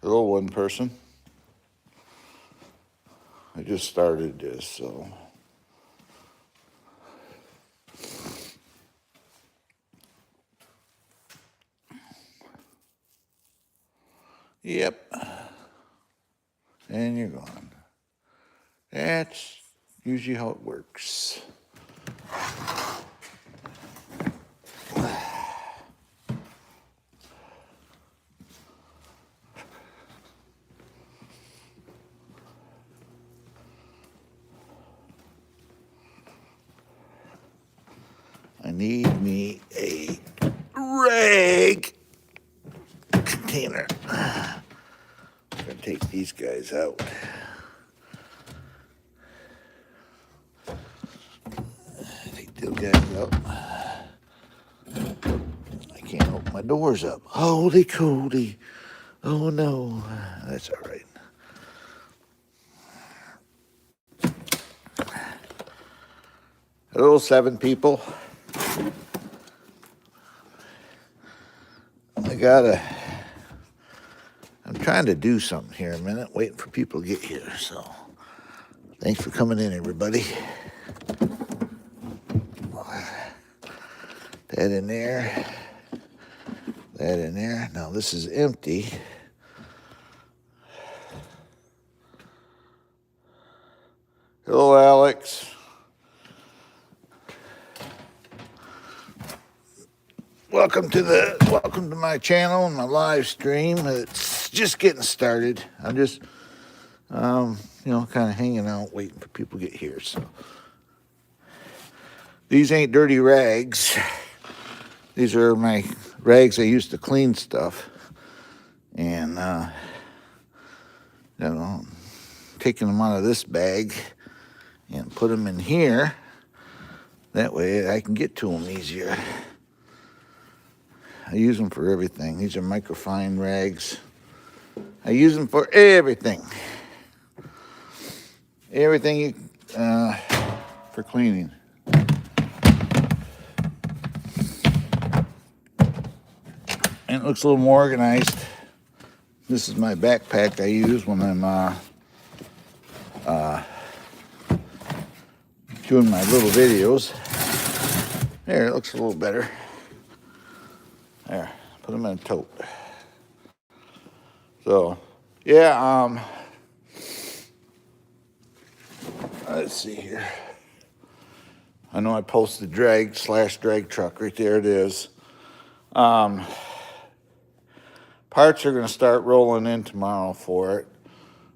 Hello, one person. I just started this, so. Yep. And you're gone. That's usually how it works. I need me a rag container. I'm gonna take these guys out. Take those guys out. I can't open my doors up. Holy cooley. Oh no. That's all right. Hello, 7 people. I'm trying to do something here a minute, waiting for people to get here, so thanks for coming in, everybody. That in there, that in there. Now this is empty. Hello, Alex. Welcome to my channel and my live stream. It's just getting started. I'm just, kind of hanging out, waiting for people to get here. So these ain't dirty rags. These are my rags I use to clean stuff, and taking them out of this bag and put them in here. That way I can get to them easier. I use them for everything. These are microfine rags. I use them for everything. Everything for cleaning. And it looks a little more organized. This is my backpack I use when I'm doing my little videos. There, it looks a little better. There, put them in a tote. So, yeah, let's see here. I know I posted drag truck right there. It is. Parts are going to start rolling in tomorrow for it.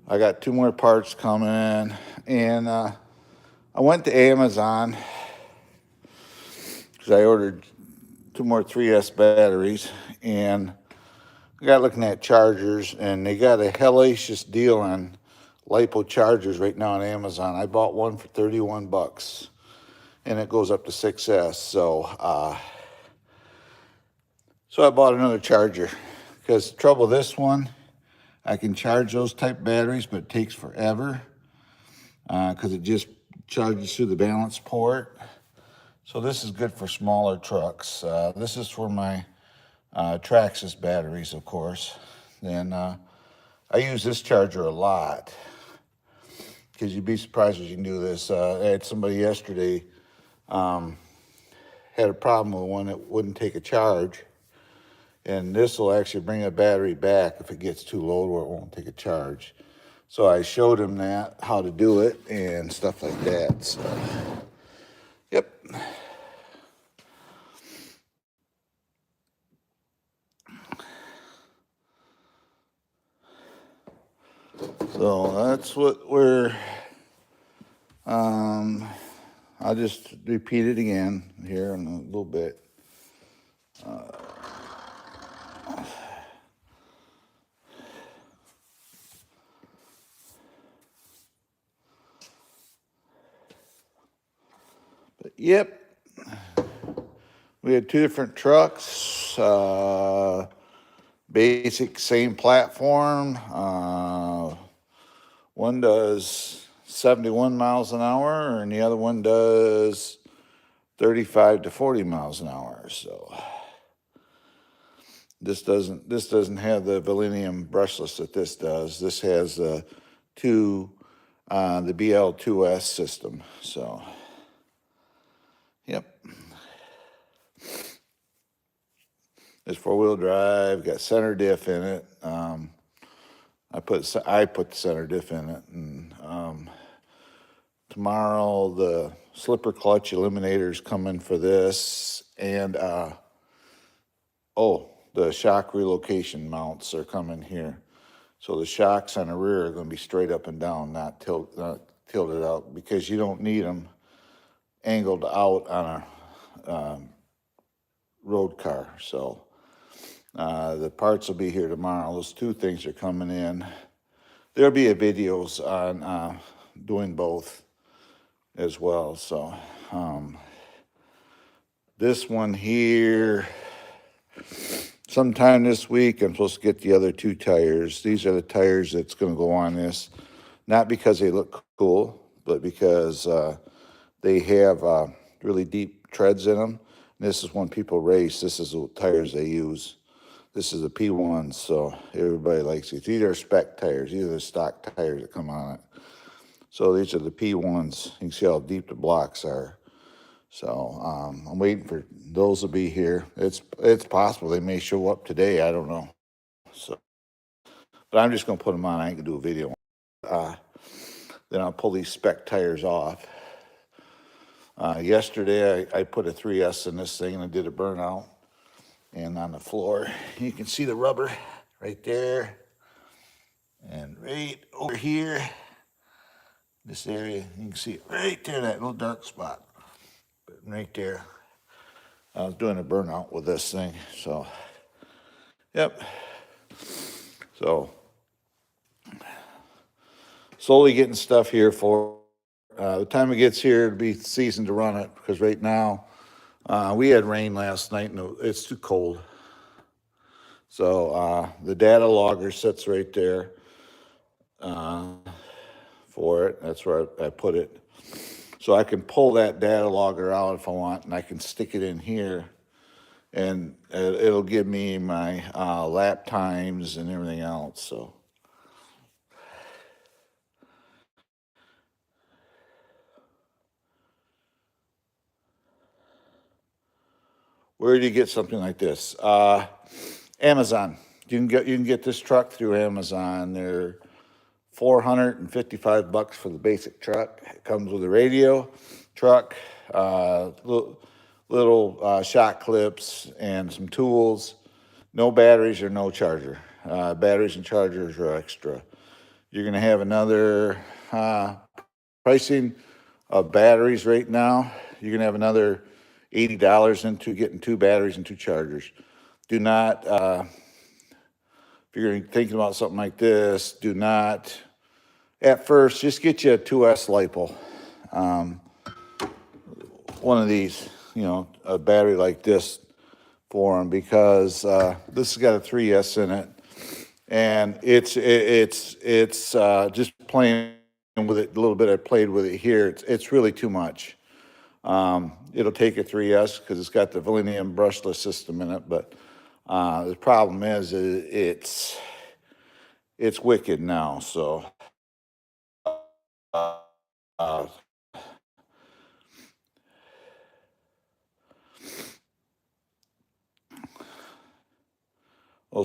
I got 2 more parts coming in, and I went to Amazon because I ordered 2 more 3S batteries, and I got looking at chargers, and they got a hellacious deal on LiPo chargers right now on Amazon. I bought one for $31, and it goes up to 6S. So I bought another charger, because the trouble with this one, I can charge those type batteries, but it takes forever because it just charges through the balance port. So this is good for smaller trucks. This is for my Traxxas batteries, of course. And I use this charger a lot because you'd be surprised what you can do this. I had somebody yesterday had a problem with one that wouldn't take a charge. And this will actually bring a battery back if it gets too low where it won't take a charge. So I showed him that, how to do it and stuff like that. So, yep. So that's what we're, I'll just repeat it again here in a little bit. But yep, we had 2 different trucks, basic same platform. One does 71 miles an hour, and the other one does 35 to 40 miles an hour. So this doesn't have the Velinium brushless that this does. This has the BL2S system. So, yep. It's 4-wheel drive, got center diff in it. I put the center diff in it, and tomorrow the slipper clutch eliminator's coming for this, and the shock relocation mounts are coming here. So the shocks on the rear are going to be straight up and down, not tilted out, because you don't need them angled out on a road car. So the parts will be here tomorrow. Those two things are coming in. There'll be videos on doing both as well. So this one here, sometime this week, I'm supposed to get the other two tires. These are the tires that's going to go on this, not because they look cool, but because they have really deep treads in them. And this is when people race. This is the tires they use. This is a P1, so everybody likes these. These are spec tires. These are the stock tires that come on it. So these are the P1s. You can see how deep the blocks are. So I'm waiting for those to be here. It's possible they may show up today. I don't know. So, but I'm just going to put them on. I ain't going to do a video. Then I'll pull these spec tires off. Yesterday, I put a 3S in this thing, and I did a burnout. And on the floor, you can see the rubber right there. And right over here, this area, you can see it right there, that little dark spot. But right there, I was doing a burnout with this thing. So, yep. So, slowly getting stuff here for the time it gets here, it'll be season to run it, because right now, we had rain last night and it's too cold. So the data logger sits right there for it. That's where I put it. So I can pull that data logger out if I want, and I can stick it in here, and it'll give me my lap times and everything else. So. Where do you get something like this? Amazon. You can get this truck through Amazon. They're $455 for the basic truck. It comes with a radio, truck, little shock clips, and some tools. No batteries or no charger. Batteries and chargers are extra. You're going to have another pricing of batteries right now. You're going to have another $80 into getting 2 batteries and 2 chargers. Do not, if you're thinking about something like this, do not, at first, just get you a 2S LiPo. One of these, a battery like this for them, because this has got a 3S in it. And it's just playing with it a little bit. I played with it here. It's really too much. It'll take a 3S because it's got the Velinium brushless system in it, but the problem is it's wicked now. So oh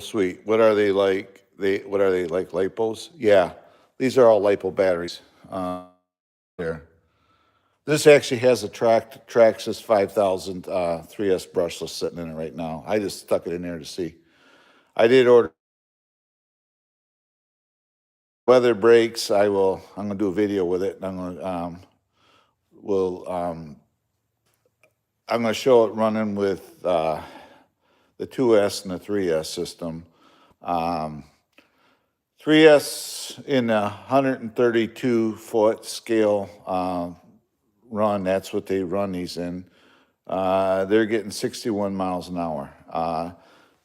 sweet. What are they like? What are they like, LiPos? Yeah, these are all LiPo batteries. Here. This actually has a Traxxas 5000 3S brushless sitting in it right now. I just stuck it in there to see. I did order weather breaks. I'm going to do a video with it. And I'm going to show it running with the 2S and the 3S system. 3S in a 132 foot scale run. That's what they run these in. They're getting 61 miles an hour.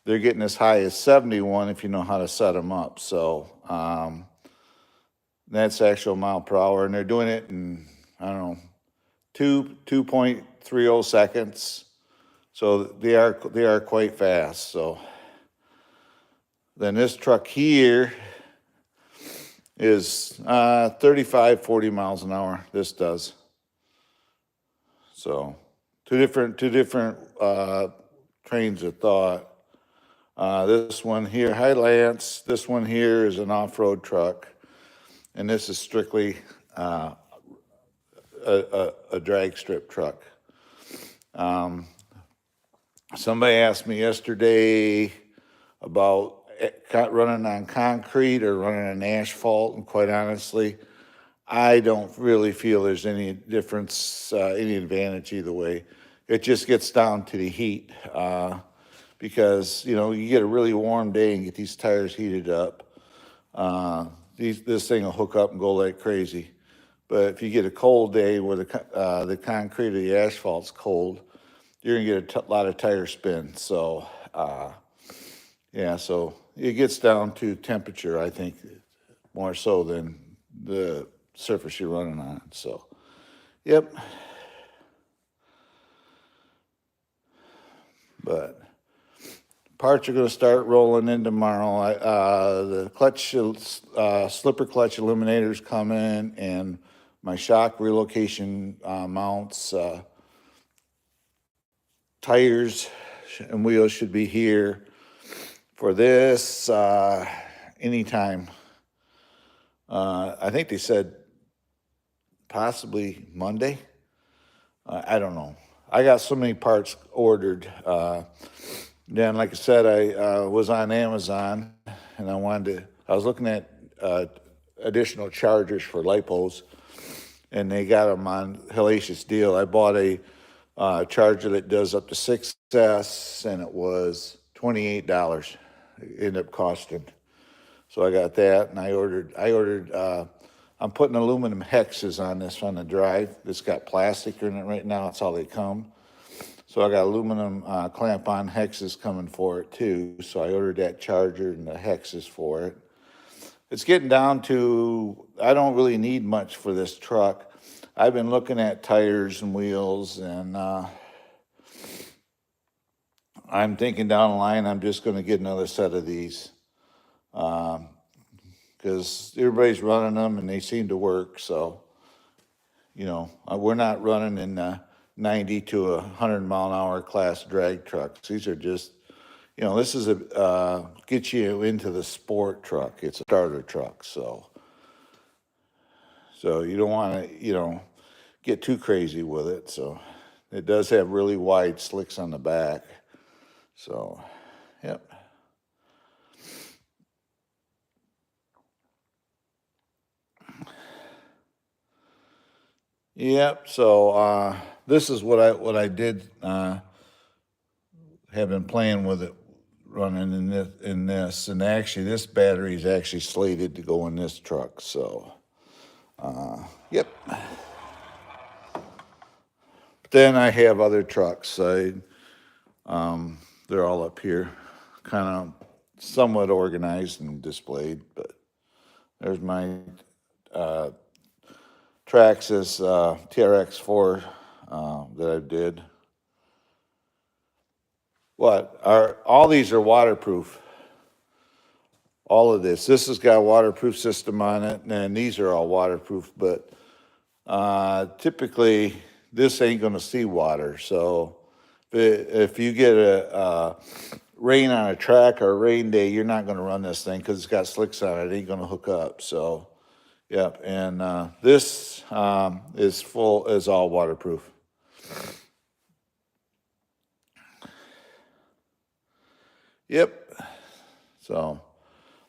They're getting as high as 71 if you know how to set them up. So that's actual mile per hour, and they're doing it in, I don't know, 2.2 .30 seconds. So they are quite fast. So then this truck here is 35, 40 miles an hour. This does. So two different trains of thought. This one here, hi Lance. This one here is an off-road truck, and this is strictly a drag strip truck. Somebody asked me yesterday about running on concrete or running on asphalt, and quite honestly, I don't really feel there's any difference, any advantage either way. It just gets down to the heat, because you get a really warm day and get these tires heated up. This thing will hook up and go like crazy. But if you get a cold day where the concrete or the asphalt's cold, you're gonna get a lot of tire spin. So yeah, so it gets down to temperature, I think, more so than the surface you're running on. So, yep. But parts are going to start rolling in tomorrow. The clutch, slipper clutch eliminators come in, and my shock relocation mounts, tires and wheels should be here for this anytime. I think they said possibly Monday. I don't know. I got so many parts ordered. Then, like I said, I was on Amazon, and I was looking at additional chargers for lipos, and they got them on hellacious deal. I bought a charger that does up to 6S, and it was $28. It ended up costing. So I got that, and I ordered. I'm putting aluminum hexes on this on the drive. It's got plastic in it right now. That's how they come. So I got aluminum clamp-on hexes coming for it too. So I ordered that charger and the hexes for it. It's getting down to, I don't really need much for this truck. I've been looking at tires and wheels, and I'm thinking down the line I'm just going to get another set of these. Because everybody's running them and they seem to work. So, we're not running in 90 to 100 mile an hour class drag trucks. These are just, this is get you into the sport truck. It's a starter truck. So you don't want to, get too crazy with it. So it does have really wide slicks on the back. So, yep. Yep. So this is what I did have been playing with it, running in this, and actually this battery is actually slated to go in this truck. So, yep. But then I have other trucks. They're all up here, kind of somewhat organized and displayed. But there's my Traxxas TRX4 that I did. All these are waterproof. All of this. This has got a waterproof system on it, and these are all waterproof. But typically, this ain't going to see water. So if you get a rain on a track or a rain day, you're not going to run this thing because it's got slicks on it. It ain't going to hook up. So. Yep, and this is all waterproof. Yep. So,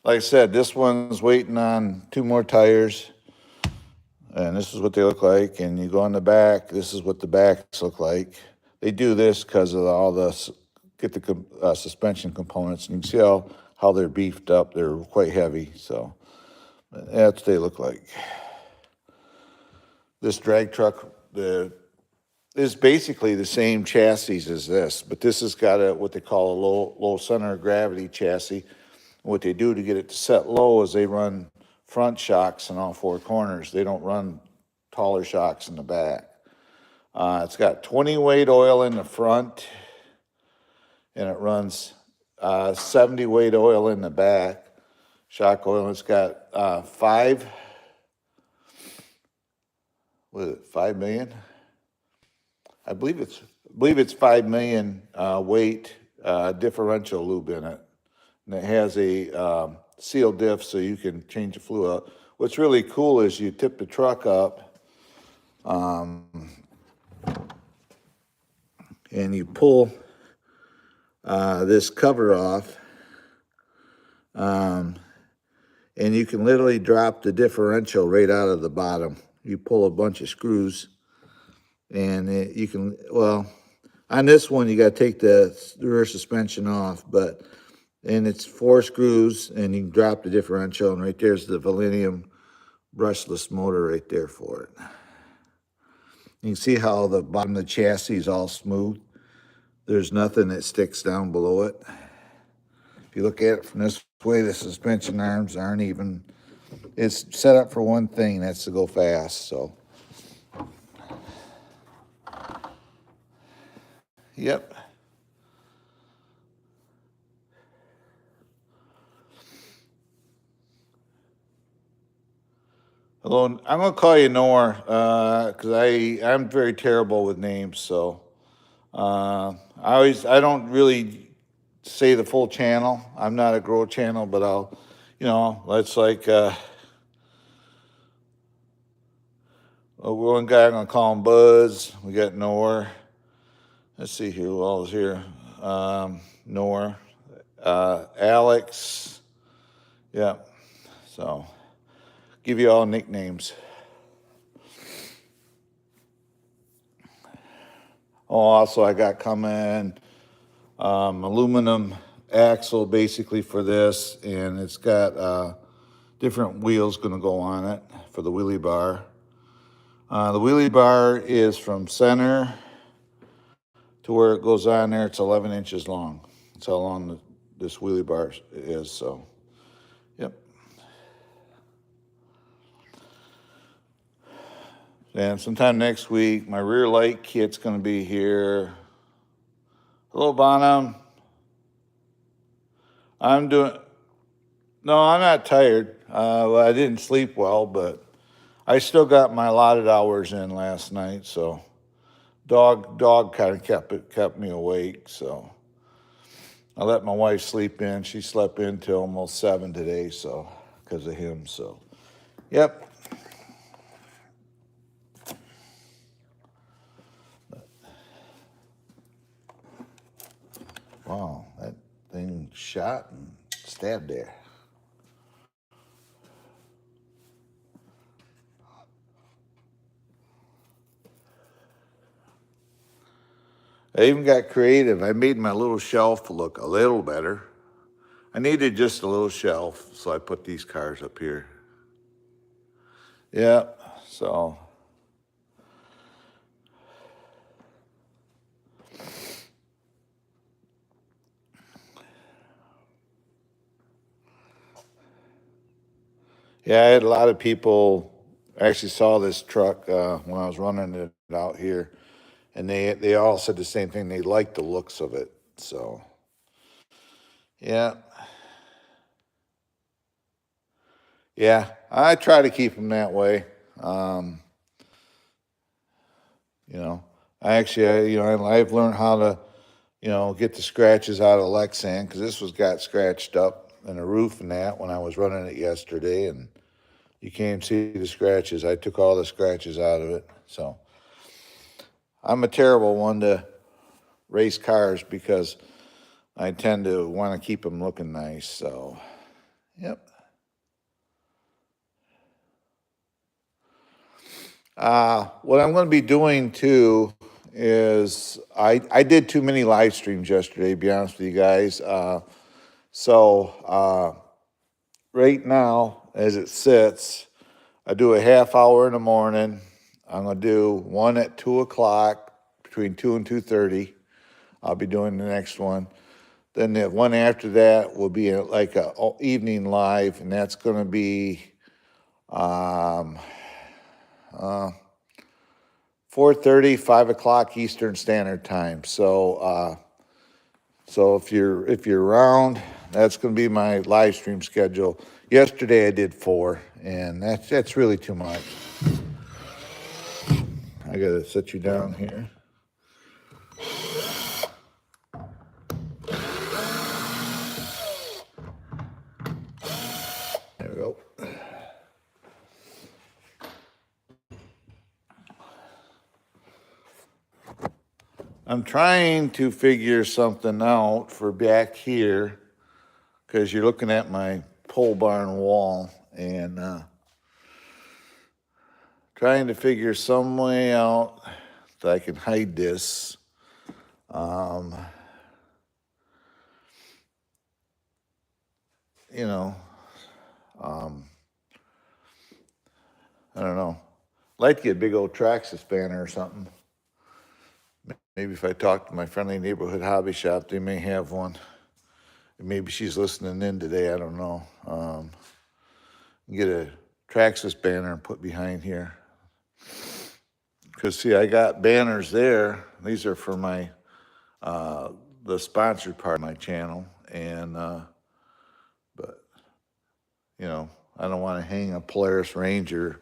like I said, this one's waiting on 2 more tires, and this is what they look like. And you go on the back. This is what the backs look like. They do this because of all the suspension components, and you can see how they're beefed up. They're quite heavy, so. That's what they look like. This drag truck is basically the same chassis as this, but this has got what they call a low center of gravity chassis. What they do to get it to set low is they run front shocks in all 4 corners. They don't run taller shocks in the back. It's got 20 weight oil in the front, and it runs 70 weight oil in the back, shock oil. It's got 5 million? I believe it's 5 million weight differential lube in it. And it has a seal diff so you can change the fluid out. What's really cool is you tip the truck up and you pull this cover off, and you can literally drop the differential right out of the bottom. You pull a bunch of screws, and you can, well, on this one you got to take the rear suspension off, and it's 4 screws, and you can drop the differential, and right there's the Validium brushless motor right there for it. You can see how the bottom of the chassis is all smooth. There's nothing that sticks down below it. If you look at it from this way, the suspension arms aren't even, it's set up for one thing, that's to go fast, so. Yep. Hello, I'm gonna call you Nor, because I'm very terrible with names, so. I don't really say the full channel. I'm not a grow channel, but I'll, it's like, one guy, I'm gonna call him Buzz. We got Nor. Let's see here, who all is here. Nor, Alex. Yeah, so give you all nicknames. Oh, also I got coming aluminum axle basically for this, and it's got different wheels going to go on it for the wheelie bar. The wheelie bar is from center to where it goes on there. It's 11 inches long. That's how long this wheelie bar is, so, yep. And sometime next week, my rear light kit's going to be here. Hello, Bonham. No, I'm not tired. Well, I didn't sleep well, but I still got my allotted hours in last night, so dog kind of kept me awake, so I let my wife sleep in. She slept in till almost 7 today, so because of him, so yep. Wow, that thing shot and stabbed there. I even got creative. I made my little shelf look a little better. I needed just a little shelf, so I put these cars up here. Yeah, so. Yeah, I had a lot of people actually saw this truck when I was running it out here, and they all said the same thing. They liked the looks of it, so. Yeah. Yeah, I try to keep them that way. Um, I've learned how to, get the scratches out of Lexan, because this got scratched up in the roof and that when I was running it yesterday, and you can't see the scratches. I took all the scratches out of it, so. I'm a terrible one to race cars because I tend to want to keep them looking nice, so, yep. What I'm going to be doing too is I did too many live streams yesterday, to be honest with you guys. Right now, as it sits, I do a half hour in the morning. I'm going to do one at 2 o'clock, between 2 and 2:30. I'll be doing the next one. Then the one after that will be like a evening live, and that's going to be 4:30, 5 o'clock Eastern Standard Time. So if you're around, that's going to be my live stream schedule. Yesterday I did 4, and that's really too much. I got to sit you down here. There we go. I'm trying to figure something out for back here, because you're looking at my pole barn wall, and trying to figure some way out that I can hide this. You know, I don't know. I'd like to get a big old Traxxas banner or something. Maybe if I talk to my friendly neighborhood hobby shop, they may have one. Maybe she's listening in today, I don't know. Get a Traxxas banner and put behind here. Because, see, I got banners there. These are for my, the sponsored part of my channel. And, but, you know, I don't want to hang a Polaris Ranger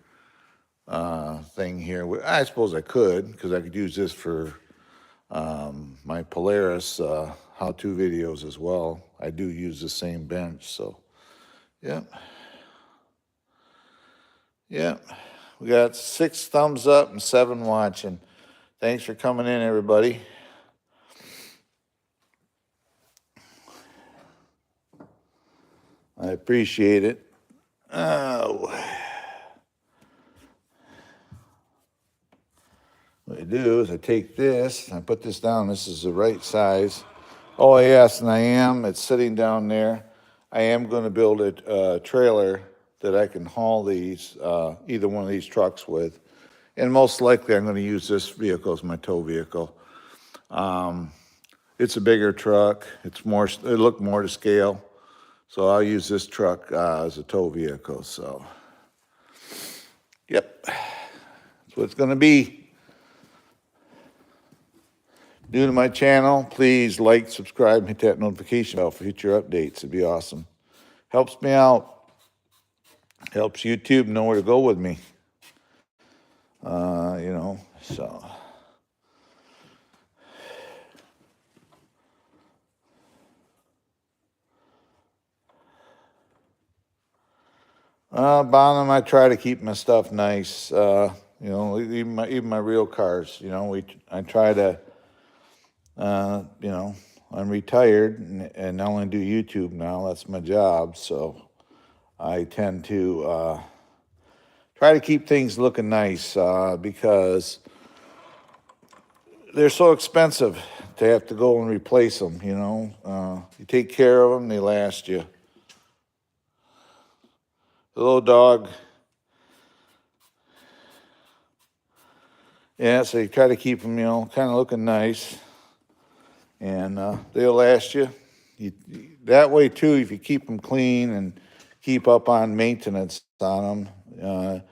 thing here. I suppose I could, because I could use this for my Polaris how-to videos as well. I do use the same bench, so, yep. Yep. We got 6 thumbs up and 7 watching. Thanks for coming in, everybody. I appreciate it. Oh. What I do is I take this, and I put this down. This is the right size. Oh, yes, and I am. It's sitting down there. I am going to build a trailer that I can haul these, either one of these trucks with. And most likely I'm going to use this vehicle as my tow vehicle. It's a bigger truck. It look more to scale. So I'll use this truck as a tow vehicle. So, yep, that's what it's going to be. New to my channel, please like, subscribe, and hit that notification bell for future updates. It'd be awesome. Helps me out. Helps YouTube know where to go with me. You know, so. Bonham, I try to keep my stuff nice. You know, even my real cars. You know, I try to. You know, I'm retired and I only do YouTube now. That's my job, so I tend to try to keep things looking nice because they're so expensive to have to go and replace them. You know, you take care of them, they last you. The little dog. Yeah, so you try to keep them, you know, kind of looking nice. And they'll last you. That way, too, if you keep them clean and keep up on maintenance on them,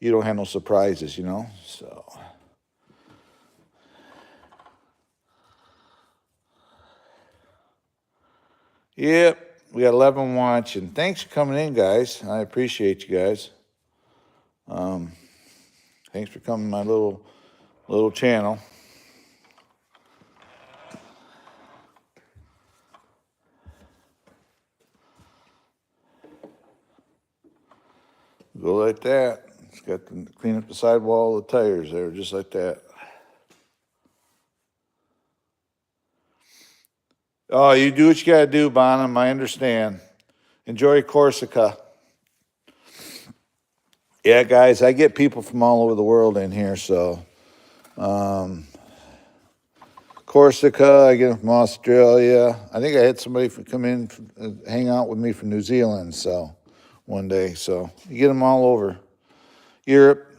you don't have no surprises, you know. So, yep, we got 11 watching. Thanks for coming in, guys. I appreciate you guys. Thanks for coming to my little channel. Go like that. It's got to clean up the sidewall of the tires there, just like that. Oh, you do what you got to do, Bonham. I understand. Enjoy Corsica. Yeah, guys, I get people from all over the world in here, so. Corsica, I get them from Australia. I think I had somebody come in, hang out with me from New Zealand, so, one day. So, you get them all over. Europe,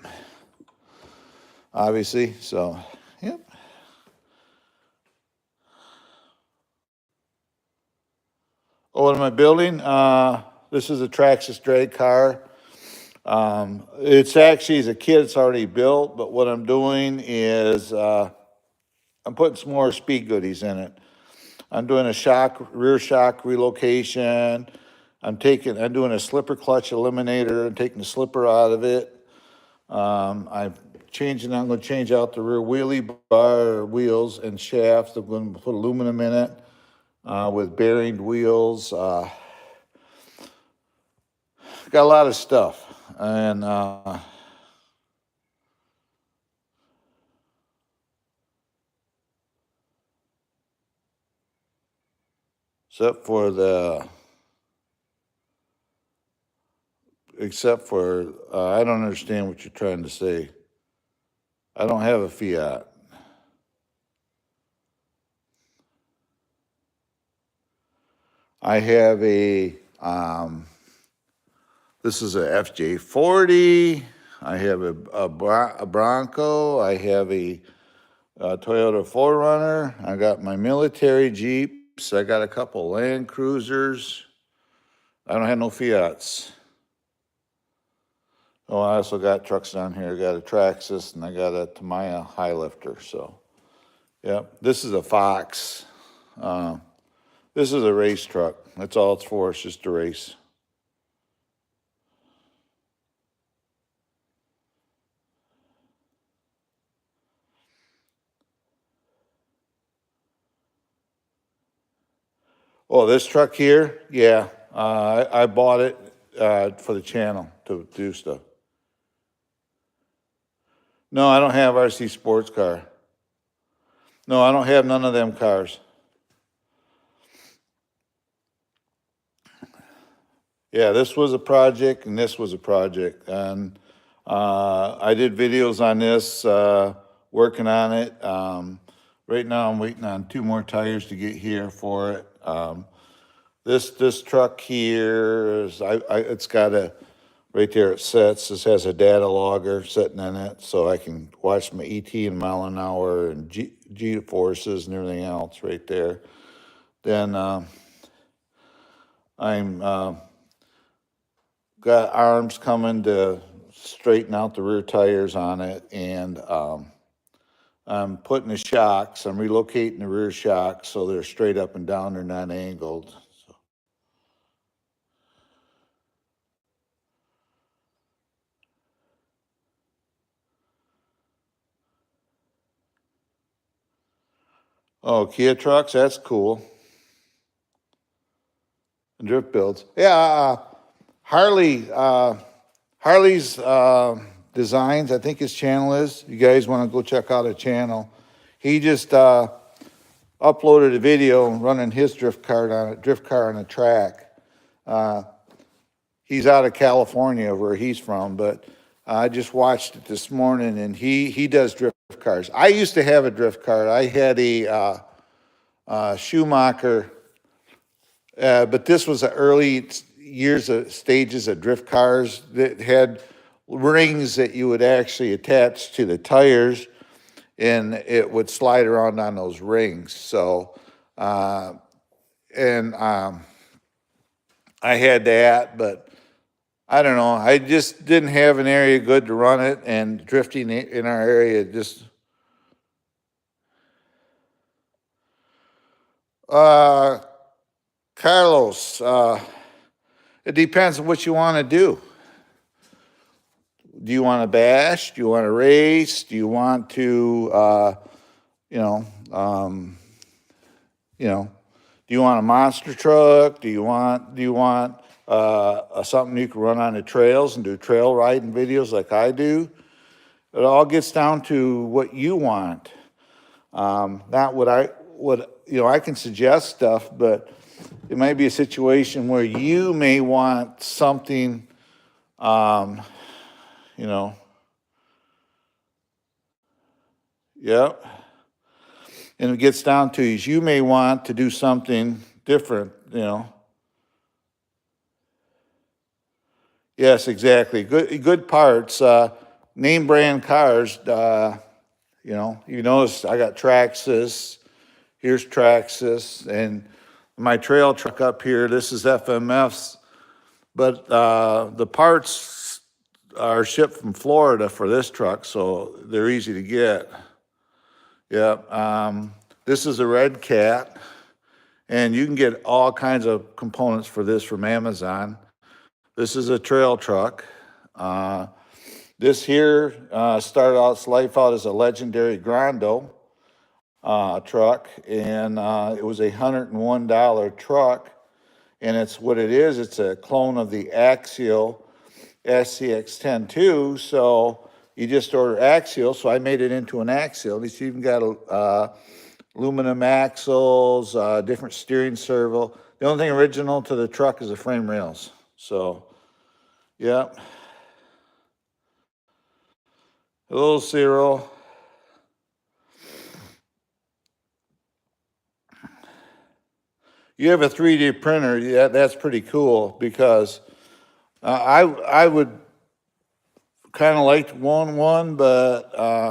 obviously, so, yep. Oh, what am I building? This is a Traxxas drag car. It's actually, as a kit, it's already built, but what I'm doing is I'm putting some more speed goodies in it. I'm doing a rear shock relocation. I'm doing a slipper clutch eliminator and taking the slipper out of it. I'm going to change out the rear wheelie bar wheels and shafts. I'm going to put aluminum in it with bearing wheels. Got a lot of stuff. And except for I don't understand what you're trying to say. I don't have a Fiat. I have this is a FJ40. I have a Bronco. I have a Toyota 4Runner. I got my military Jeeps. I got a couple Land Cruisers. I don't have no Fiats. Oh, I also got trucks down here. I got a Traxxas and I got a Tamiya high lifter. So, yeah, this is a Fox. This is a race truck. That's all it's for. It's just a race. Oh, this truck here? Yeah. I bought it for the channel to do stuff. No, I don't have RC sports car. No, I don't have none of them cars. Yeah, this was a project and this was a project. And I did videos on this, working on it. Right now I'm waiting on 2 more tires to get here for it. This truck here is, it's got a, right there it sits, this has a data logger sitting in it so I can watch my ET and mile an hour and G forces and everything else right there. Then I'm got arms coming to straighten out the rear tires on it, and I'm putting the shocks, I'm relocating the rear shocks so they're straight up and down, they're not angled. So. Oh, Kia trucks, that's cool. Drift builds. Yeah, Harley's designs, I think his channel is. You guys want to go check out a channel. He just uploaded a video running his drift car on a track. He's out of California where he's from, but I just watched it this morning, and he does drift cars. I used to have a drift car. I had a Schumacher, but this was the early stages of drift cars that had rings that you would actually attach to the tires, and it would slide around on those rings. So, I had that, but I don't know. I just didn't have an area good to run it, and drifting in our area just. Carlos, it depends on what you want to do. Do you want to bash? Do you want to race? Do you want to, do you want a monster truck? Do you want something you can run on the trails and do trail riding videos like I do? It all gets down to what you want. Not what I can suggest stuff, but it might be a situation where you may want something, yep. And it gets down to is you may want to do something different, Yes, exactly. Good parts. Name brand cars. You notice I got Traxxas. Here's Traxxas, and my trail truck up here. This is FMF's, but the parts are shipped from Florida for this truck, so they're easy to get. Yep. This is a Red Cat, and you can get all kinds of components for this from Amazon. This is a trail truck. This here started out its life out as a legendary Grando truck, and it was $101 truck. And it's what it is. It's a clone of the Axial SCX-10 too. So you just order Axial. So I made it into an Axial. It's even got aluminum axles, different steering servo. The only thing original to the truck is the frame rails. So, yeah. A little zero. You have a 3D printer, yeah, that's pretty cool because I would kind of like to want one, but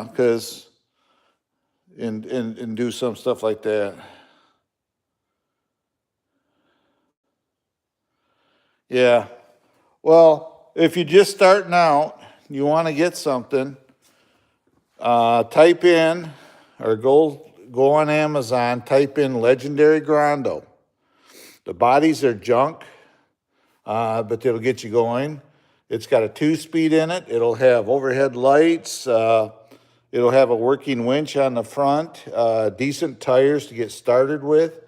because and do some stuff like that. Yeah. Well, if you're just starting out, you want to get something, type in or go on Amazon, type in Legendary Grando. The bodies are junk, but it'll get you going. It's got a 2-speed in it. It'll have overhead lights. It'll have a working winch on the front, decent tires to get started with.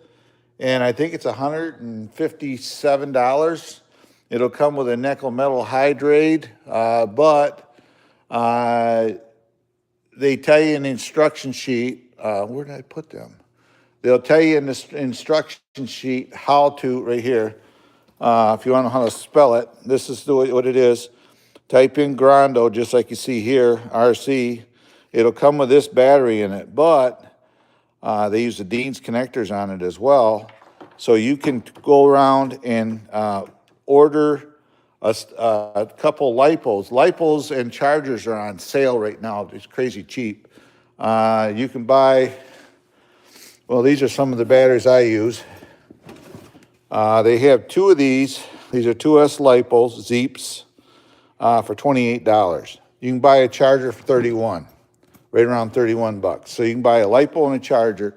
And I think it's $157. It'll come with a nickel metal hydrate, but they tell you in the instruction sheet, where did I put them? They'll tell you in the instruction sheet how to, right here, if you want to know how to spell it, this is what it is. Type in Grando, just like you see here, RC. It'll come with this battery in it, but they use the Dean's connectors on it as well. So you can go around and order a couple LiPos. LiPos and chargers are on sale right now. It's crazy cheap. You can buy, well, these are some of the batteries I use. They have 2 of these. These are 2S LiPos, Zeeps, for $28. You can buy a charger for $31, right around $31. So you can buy a LiPo and a charger.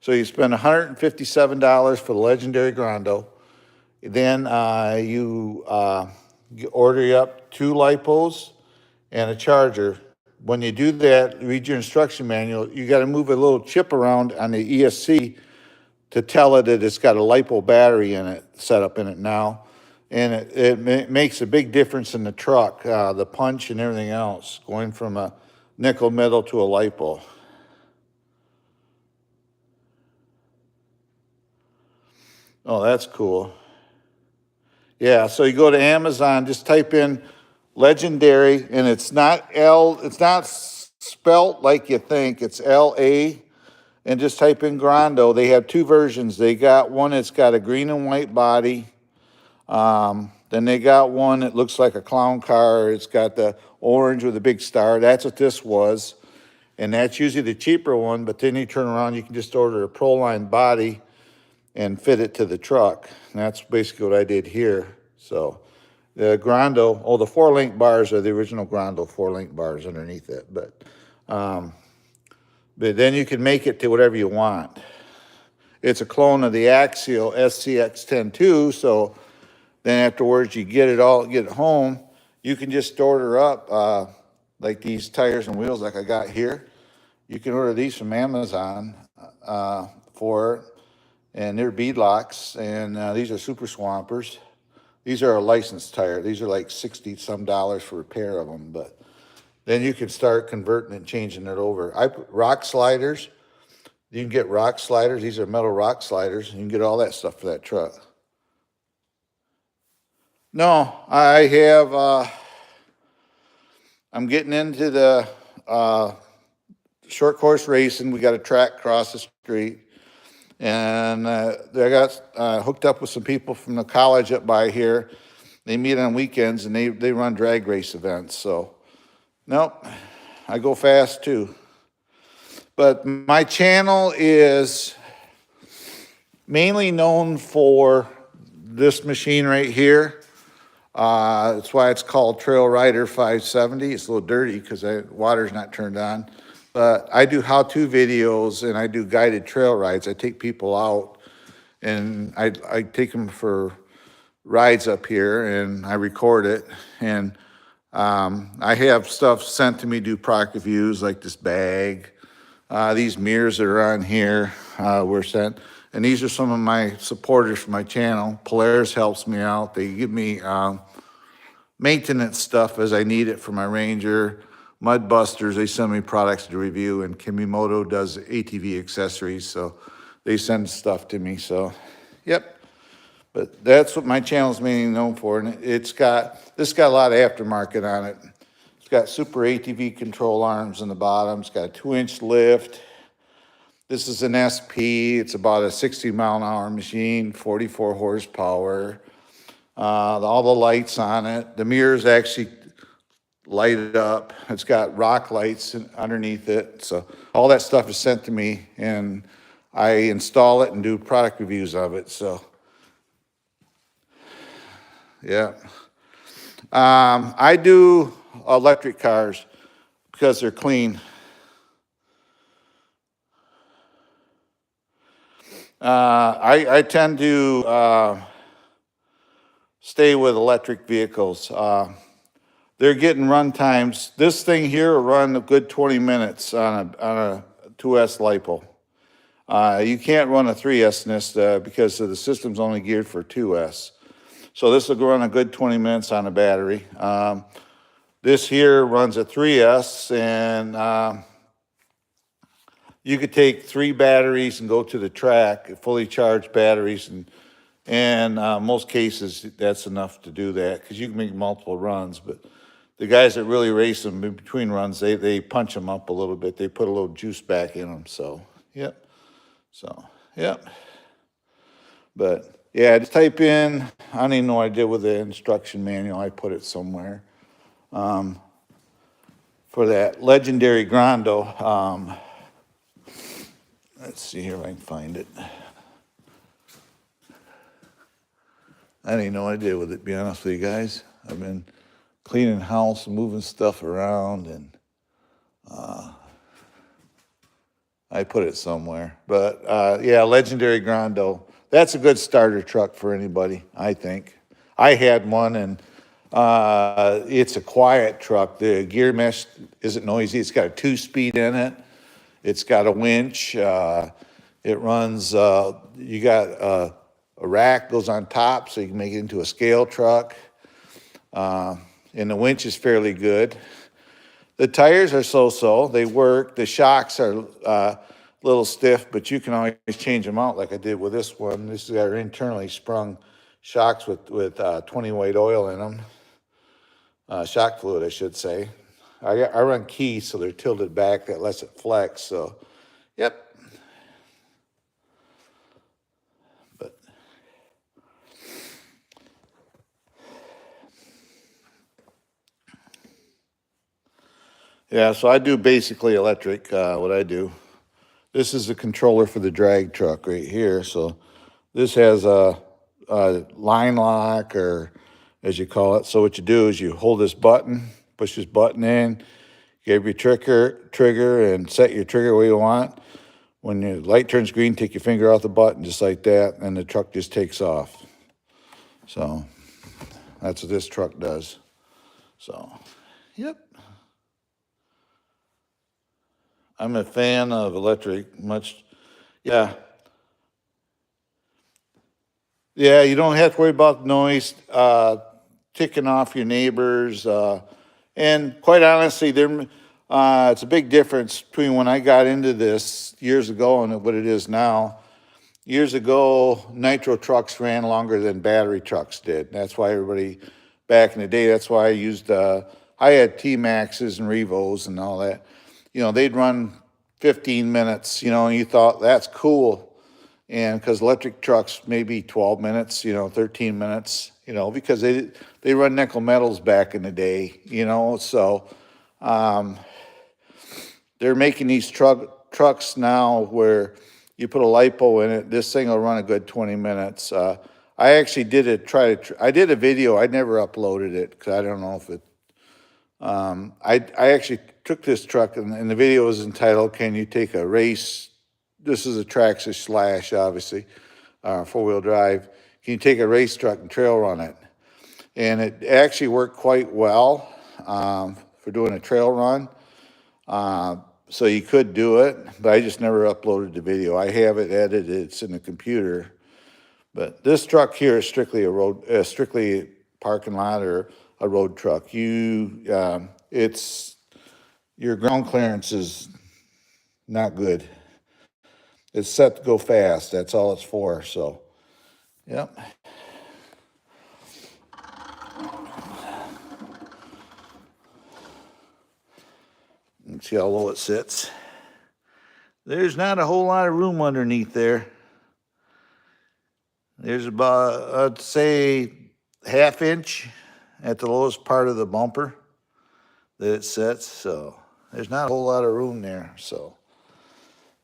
So you spend $157 for the Legendary Grando. Then you order up 2 LiPos and a charger. When you do that, read your instruction manual. You got to move a little chip around on the ESC to tell it that it's got a LiPo battery in it, set up in it now. And it makes a big difference in the truck, the punch and everything else, going from a nickel metal to a LiPo. Oh, that's cool. Yeah, so you go to Amazon, just type in Legendary, and it's not spelt like you think, it's L-A, and just type in Grando. They have 2 versions. They got one that's got a green and white body. Then they got one that looks like a clown car. It's got the orange with a big star. That's what this was. And that's usually the cheaper one, but then you turn around, you can just order a Proline body and fit it to the truck. And that's basically what I did here. So the Grando, the 4-link bars are the original Grando 4-link bars underneath it. But then you can make it to whatever you want. It's a clone of the Axial SCX-10 too, so then afterwards you get it home, you can just order up like these tires and wheels like I got here. You can order these from Amazon for it, and they're beadlocks, and these are super swampers. These are a licensed tire. These are like $60-some for a pair of them, but then you can start converting and changing it over. Rock sliders. You can get rock sliders. These are metal rock sliders. You can get all that stuff for that truck. No, I have, I'm getting into the short course racing. We got a track across the street. And I got hooked up with some people from the college up by here. They meet on weekends, and they run drag race events. So, nope, I go fast too. But my channel is mainly known for this machine right here. That's why it's called Trail Rider 570. It's a little dirty because water's not turned on. But I do how-to videos and I do guided trail rides. I take people out and I take them for rides up here and I record it. And I have stuff sent to me, do product reviews like this bag. These mirrors that are on here were sent. And these are some of my supporters for my channel. Polaris helps me out. They give me maintenance stuff as I need it for my Ranger. Mudbusters, they send me products to review, and Kimimoto does ATV accessories, so they send stuff to me. So, yep. But that's what my channel's mainly known for, and this got a lot of aftermarket on it. It's got super ATV control arms in the bottom. It's got a 2-inch lift. This is an SP. It's about a 60-mile-an-hour machine, 44 horsepower. All the lights on it. The mirrors actually light it up. It's got rock lights underneath it. So all that stuff is sent to me, and I install it and do product reviews of it. So, yeah. I do electric cars because they're clean. I tend to stay with electric vehicles. They're getting run times. This thing here will run a good 20 minutes on a 2S LiPo. You can't run a 3S in this because the system's only geared for 2S. So this will run a good 20 minutes on a battery. This here runs a 3S, and you could take 3 batteries and go to the track, fully charged batteries, and most cases that's enough to do that because you can make multiple runs. But the guys that really race them in between runs, they punch them up a little bit. They put a little juice back in them. So, yep. So, yep. But, yeah, just type in, I don't even know what I did with the instruction manual. I put it somewhere. For that legendary Grando. Let's see here if I can find it. I don't even know what I did with it, to be honest with you guys. I've been cleaning house and moving stuff around, and I put it somewhere. But, yeah, legendary Grando. That's a good starter truck for anybody, I think. I had one, and it's a quiet truck. The gear mesh isn't noisy. It's got a 2-speed in it. It's got a winch. It runs, you got a rack goes on top so you can make it into a scale truck. And the winch is fairly good. The tires are so-so. They work. The shocks are a little stiff, but you can always change them out like I did with this one. This is our internally sprung shocks with 20 weight oil in them. Shock fluid, I should say. I run keys, so they're tilted back. That lets it flex. So, yep. But yeah, so I do basically electric. What I do. This is the controller for the drag truck right here. So this has a line lock, or as you call it. So what you do is you hold this button, push this button in, give your trigger, and set your trigger where you want. When your light turns green, take your finger off the button just like that, and the truck just takes off. So that's what this truck does. So, yep. I'm a fan of electric. Yeah. Yeah, you don't have to worry about noise ticking off your neighbors. And quite honestly, it's a big difference between when I got into this years ago and what it is now. Years ago, nitro trucks ran longer than battery trucks did. That's why everybody, back in the day, that's why I used, I had T-Maxes and Revos and all that. You know, they'd run 15 minutes, you know, and you thought, that's cool. And because electric trucks, maybe 12 minutes, you know, 13 minutes, you know, because they run nickel metals back in the day, you know. So they're making these trucks now where you put a LiPo in it, this thing will run a good 20 minutes. I actually did I did a video. I never uploaded it because I don't know if it. I actually took this truck, and the video was entitled, "Can you take a race?" This is a Traxxas Slash, obviously, 4-wheel drive. Can you take a race truck and trail run it? And it actually worked quite well for doing a trail run. So you could do it, but I just never uploaded the video. I have it edited, it's in the computer. But this truck here is strictly strictly parking lot or a road truck. It's your ground clearance is not good. It's set to go fast. That's all it's for. So, yep. You can see how low it sits. There's not a whole lot of room underneath there. There's about, I'd say, ½ inch at the lowest part of the bumper that it sits. So there's not a whole lot of room there. So,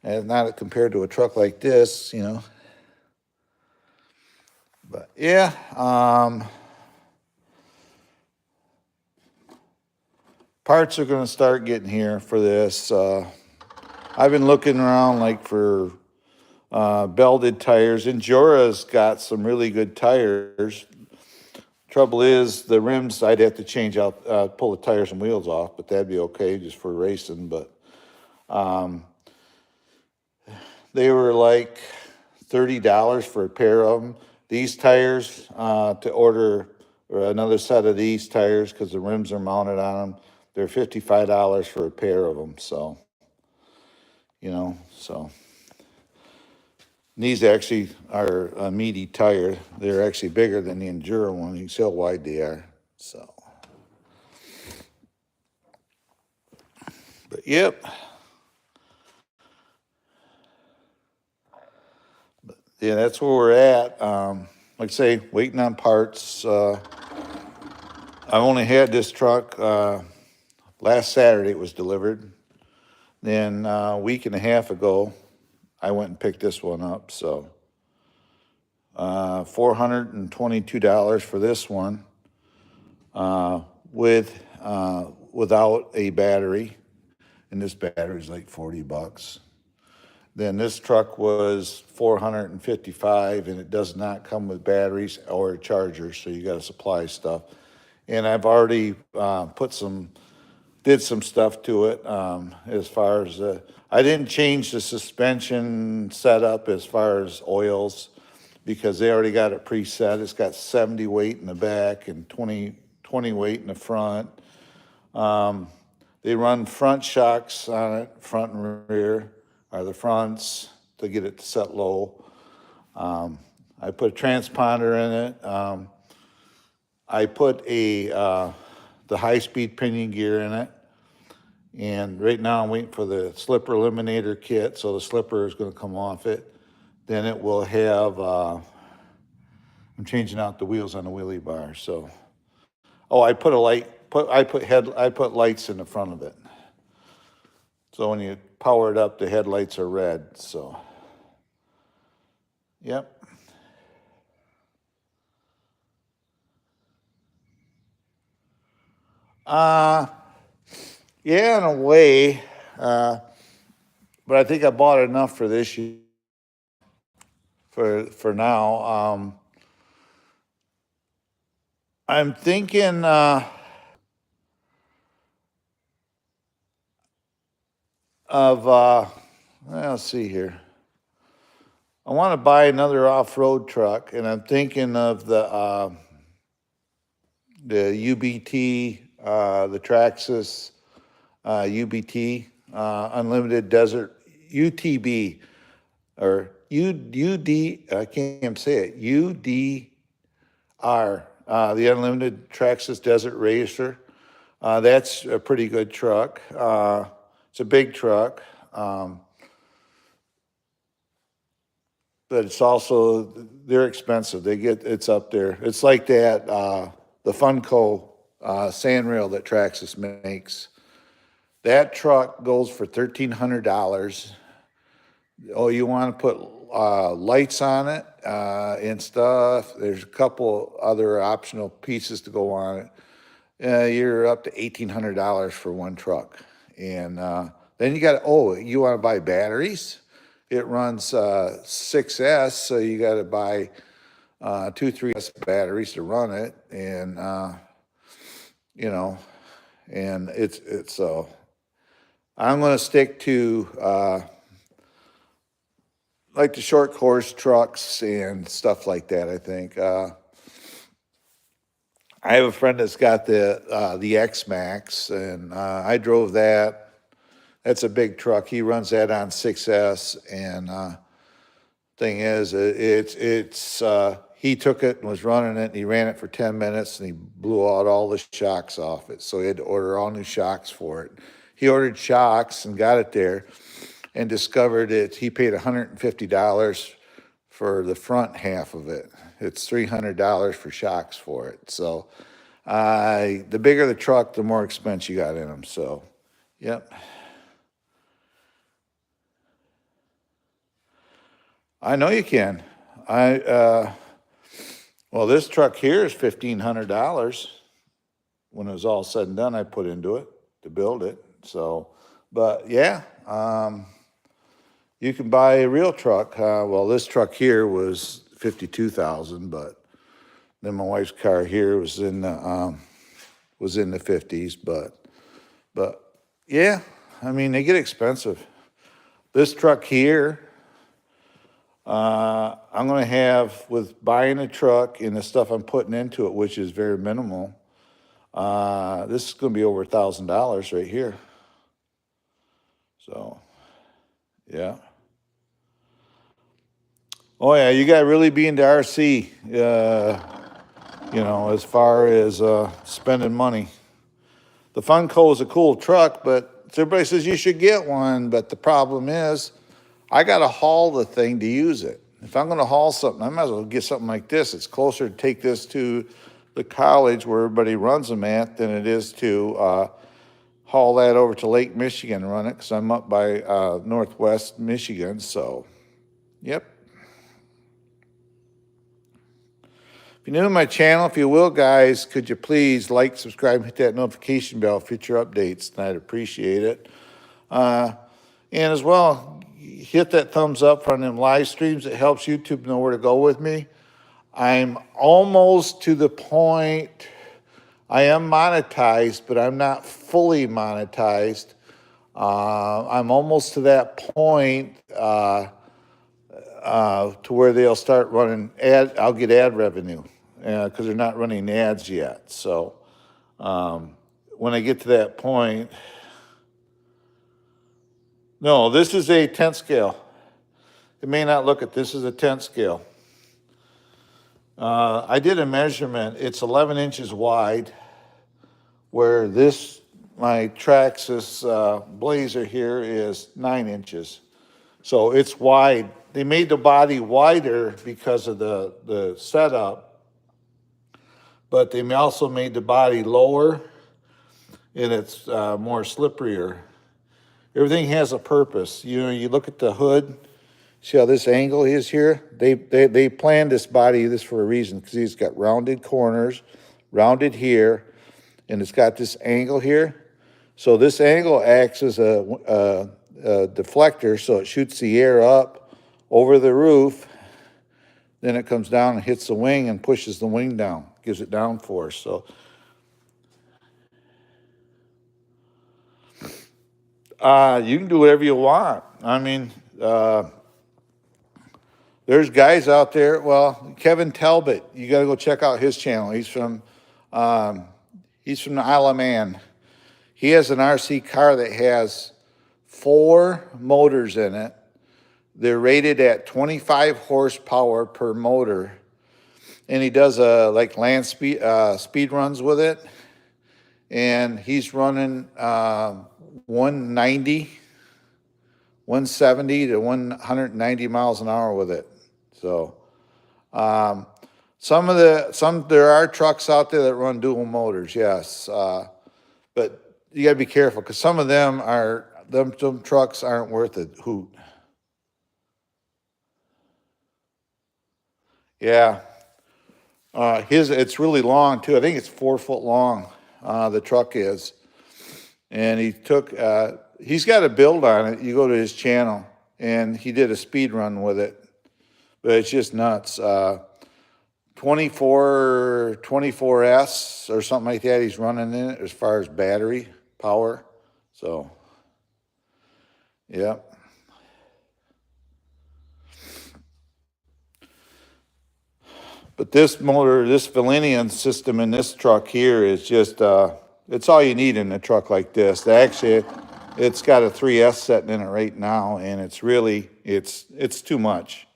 and not compared to a truck like this, you know. But yeah, parts are going to start getting here for this. I've been looking around like for belted tires. Endura's got some really good tires. Trouble is, the rims, I'd have to change out, pull the tires and wheels off, but that'd be okay just for racing. But they were like $30 for a pair of them. These tires, to order another set of these tires, because the rims are mounted on them, they're $55 for a pair of them. So, you know, so. These actually are a meaty tire. They're actually bigger than the Enduro one. You can see how wide they are. So, but yep. But yeah, that's where we're at. Like I say, waiting on parts. I only had this truck last Saturday. It was delivered. Then a week and a half ago, I went and picked this one up. So $422 for this one without a battery, and this battery is like $40. Then this truck was $455, and it does not come with batteries or a charger, so you got to supply stuff. And I've already did some stuff to it as far as I didn't change the suspension setup as far as oils, because they already got it preset. It's got 70 weight in the back and 20 weight in the front. They run front shocks on it, front and rear, or the fronts, to get it set low. I put a transponder in it. I put the high-speed pinion gear in it. And right now I'm waiting for the slipper eliminator kit, so the slipper is going to come off it. Then it will have, I'm changing out the wheels on the wheelie bar. So, I put a light, I put lights in the front of it. So when you power it up, the headlights are red. So, yep. Yeah, in a way. But I think I bought enough for this year. For now. I'm thinking let's see here. I want to buy another off-road truck, and I'm thinking of the UBT, the Traxxas UBT, Unlimited Desert, UTB, or UD, I can't say it, UDR, the Unlimited Traxxas Desert Racer. That's a pretty good truck. It's a big truck. But it's also, they're expensive. It's up there. It's like that, the Funko Sandrail that Traxxas makes. That truck goes for $1,300. Oh, you want to put lights on it and stuff. There's a couple other optional pieces to go on it. You're up to $1,800 for one truck. And then you want to buy batteries. It runs 6S, so you got to buy 3S batteries to run it. And, and it's I'm going to stick to like the short course trucks and stuff like that, I think. I have a friend that's got the X-Max, and I drove that. That's a big truck. He runs that on 6S, and thing is, he took it and was running it, and he ran it for 10 minutes, and he blew out all the shocks off it. So he had to order all new shocks for it. He ordered shocks and got it there, and discovered he paid $150 for the front half of it. It's $300 for shocks for it. So the bigger the truck, the more expense you got in them. So, yep. I know you can. Well, this truck here is $1,500. When it was all said and done, I put into it to build it. So, but yeah, you can buy a real truck. Well, this truck here was $52,000, but then my wife's car here was in the 50s. But yeah, I mean, they get expensive. This truck here, I'm going to have, with buying a truck and the stuff I'm putting into it, which is very minimal, this is going to be over $1,000 right here. So, yeah. Oh, yeah, you got to really be into RC, as far as spending money. The Funko is a cool truck, but everybody says you should get one. But the problem is, I got to haul the thing to use it. If I'm going to haul something, I might as well get something like this. It's closer to take this to the college where everybody runs them at than it is to haul that over to Lake Michigan and run it, because I'm up by Northwest Michigan. So, yep. If you're new to my channel, if you will, guys, could you please like, subscribe, hit that notification bell for future updates, and I'd appreciate it. And as well, hit that thumbs up on them live streams. It helps YouTube know where to go with me. I'm almost to the point, I am monetized, but I'm not fully monetized. I'm almost to that point to where they'll start running I'll get ad revenue because they're not running ads yet. So when I get to that point, no, this is a 10th scale. It may not look at this as a 10th scale. I did a measurement. It's 11 inches wide, where my Traxxas Blazer here is 9 inches. So it's wide. They made the body wider because of the setup, but they also made the body lower, and it's more slipperier. Everything has a purpose. You look at the hood, see how this angle is here? They planned this body for a reason, because it's got rounded corners, rounded here, and it's got this angle here. So this angle acts as a deflector, so it shoots the air up over the roof. Then it comes down and hits the wing and pushes the wing down, gives it downforce. So you can do whatever you want. I mean, there's guys out there. Well, Kevin Talbot, you got to go check out his channel. He's from the Isle of Man. He has an RC car that has 4 motors in it. They're rated at 25 horsepower per motor, and he does like land speed runs with it. And he's running 170 to 190 miles an hour with it. So there are trucks out there that run dual motors, yes, but you got to be careful, because some of them trucks aren't worth a hoot. Yeah. It's really long too. I think it's 4 foot long. The truck is, and he's got a build on it. You go to his channel, and he did a speed run with it, but it's just nuts. 24S or something like that. He's running in it as far as battery power. So, yeah. But this motor, this Valenian system in this truck here is just, it's all you need in a truck like this. Actually, it's got a 3S setting in it right now, and it's really, it's too much.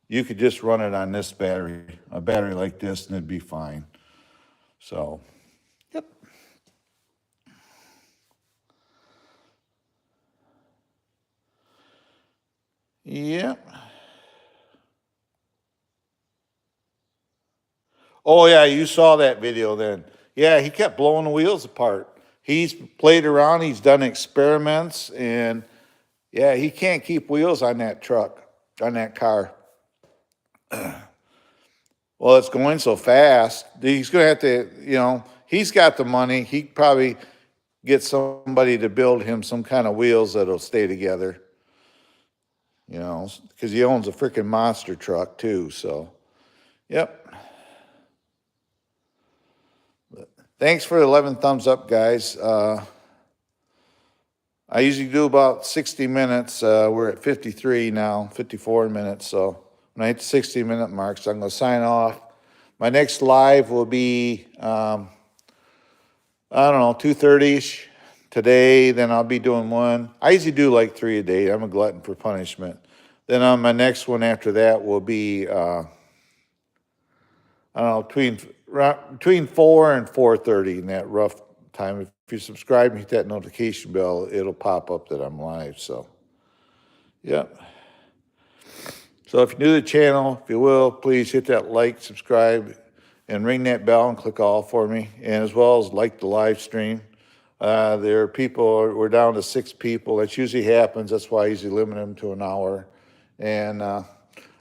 You could just run it on this battery, a battery like this, and it'd be fine. So, yep. Yep. Oh, yeah, you saw that video then. Yeah, he kept blowing the wheels apart. He's played around, he's done experiments, and yeah, he can't keep wheels on that truck, on that car. Well, it's going so fast. He's going to have to, he's got the money. He probably get somebody to build him some kind of wheels that'll stay together, because he owns a freaking monster truck too. So, yep. Thanks for the 11 thumbs up, guys. I usually do about 60 minutes. We're at 53 now, 54 minutes. So when I hit the 60-minute mark, so I'm going to sign off. My next live will be, I don't know, 2:30ish today. Then I'll be doing one. I usually do like 3 a day. I'm a glutton for punishment. Then on my next one after that will be, I don't know, between 4 and 4:30 in that rough time. If you subscribe and hit that notification bell, it'll pop up that I'm live. So, yep. So if you're new to the channel, if you will, please hit that like, subscribe, and ring that bell and click all for me. And as well as like the live stream. There are people, we're down to 6 people. That usually happens. That's why I usually limit them to an hour. And I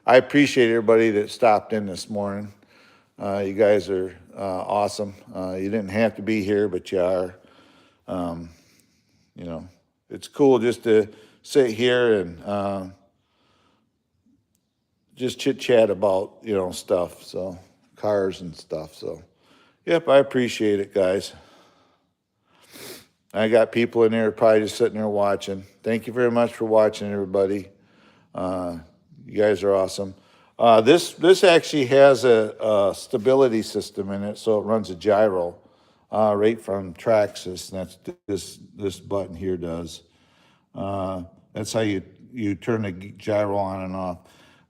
appreciate everybody that stopped in this morning. You guys are awesome. You didn't have to be here, but you are. It's cool just to sit here and just chit chat about, stuff. So, cars and stuff. So, yep, I appreciate it, guys. I got people in there probably just sitting there watching. Thank you very much for watching, everybody. You guys are awesome. This actually has a stability system in it, so it runs a gyro right from Traxxas. And that's this button here does. That's how you turn the gyro on and off.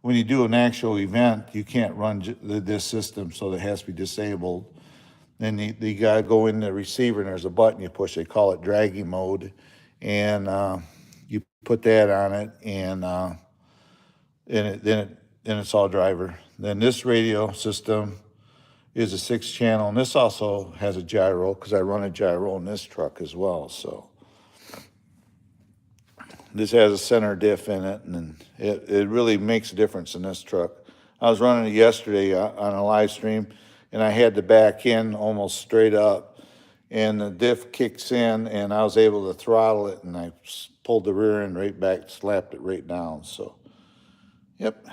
When you do an actual event, you can't run this system, so it has to be disabled. Then you got to go in the receiver, and there's a button you push. They call it draggy mode, and you put that on it, and then it's all driver. Then this radio system is a 6-channel, and this also has a gyro because I run a gyro in this truck as well. So this has a center diff in it, and it really makes a difference in this truck. I was running it yesterday on a live stream, and I had to back in almost straight up, and the diff kicks in, and I was able to throttle it, and I pulled the rear end right back, slapped it right down. So, yep.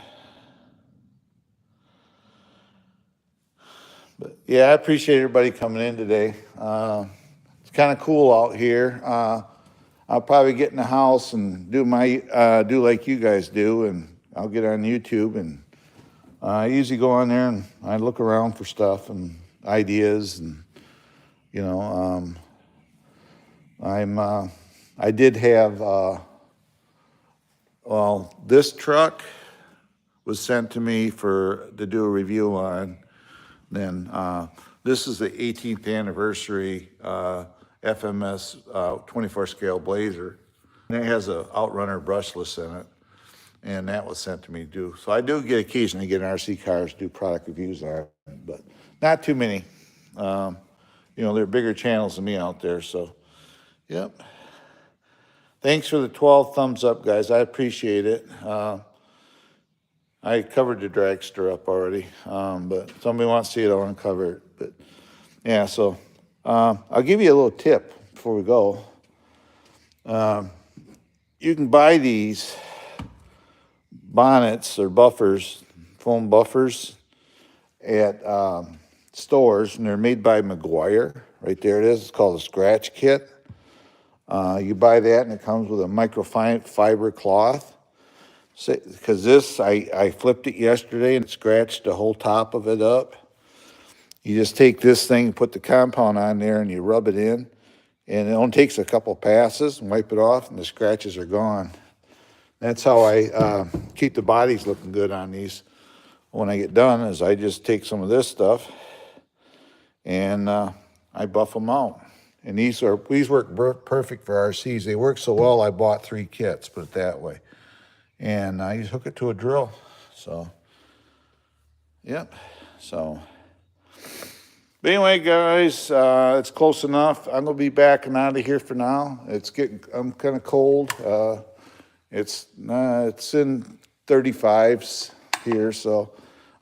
But yeah, I appreciate everybody coming in today. It's kind of cool out here. I'll probably get in the house and do like you guys do, and I'll get on YouTube, and I usually go on there and I look around for stuff and ideas, and I did have this truck was sent to me to do a review on. Then this is the 18th anniversary FMS 24 scale Blazer. And it has a Outrunner brushless in it, and that was sent to me to do. So I do occasionally get RC cars, do product reviews on it, but not too many. There are bigger channels than me out there, so yep. Thanks for the 12 thumbs up, guys. I appreciate it. I covered the dragster up already, but if somebody wants to see it, I'll uncover it. But yeah, so I'll give you a little tip before we go. You can buy these bonnets or buffers, foam buffers, at stores, and they're made by McGuire. Right there it is. It's called a scratch kit. You buy that, and it comes with a microfiber cloth. Because this, I flipped it yesterday and scratched the whole top of it up. You just take this thing, put the compound on there, and you rub it in. And it only takes a couple passes and wipe it off, and the scratches are gone. That's how I keep the bodies looking good on these. When I get done, is I just take some of this stuff and I buff them out. And these work perfect for RCs. They work so well, I bought 3 kits, put it that way. And I just hook it to a drill. So, yep. So, but anyway, guys, it's close enough. I'm gonna be backing out of here for now. I'm kind of cold. It's in 35s here, so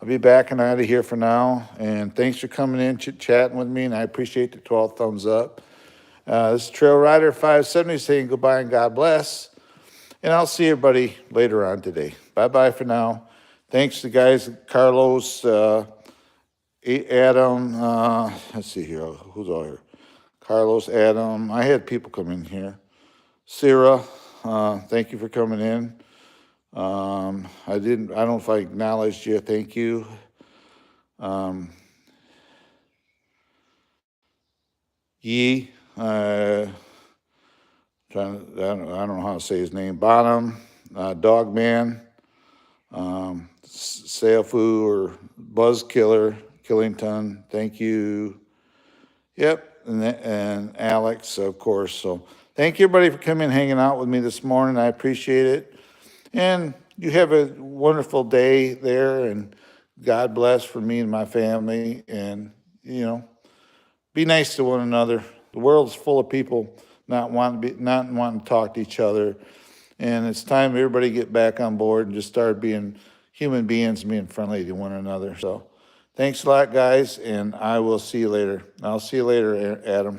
I'll be backing out of here for now. And thanks for coming in, chit-chatting with me, and I appreciate the 12 thumbs up. This is Trail Rider 570 saying goodbye and God bless. And I'll see everybody later on today. Bye-bye for now. Thanks to guys, Carlos, Adam, let's see here, who's all here? Carlos, Adam, I had people come in here. Sarah, thank you for coming in. I don't know if I acknowledged you, thank you. Yi, I don't know how to say his name. Bonham, Dogman, Seifu or Buzzkiller, Killington, thank you. Yep, and Alex, of course. So thank you, everybody, for coming and hanging out with me this morning. I appreciate it. And you have a wonderful day there, and God bless for me and my family. And, be nice to one another. The world's full of people not wanting to talk to each other. And it's time everybody get back on board and just start being human beings and being friendly to one another. So thanks a lot, guys, and I will see you later. I'll see you later, Adam.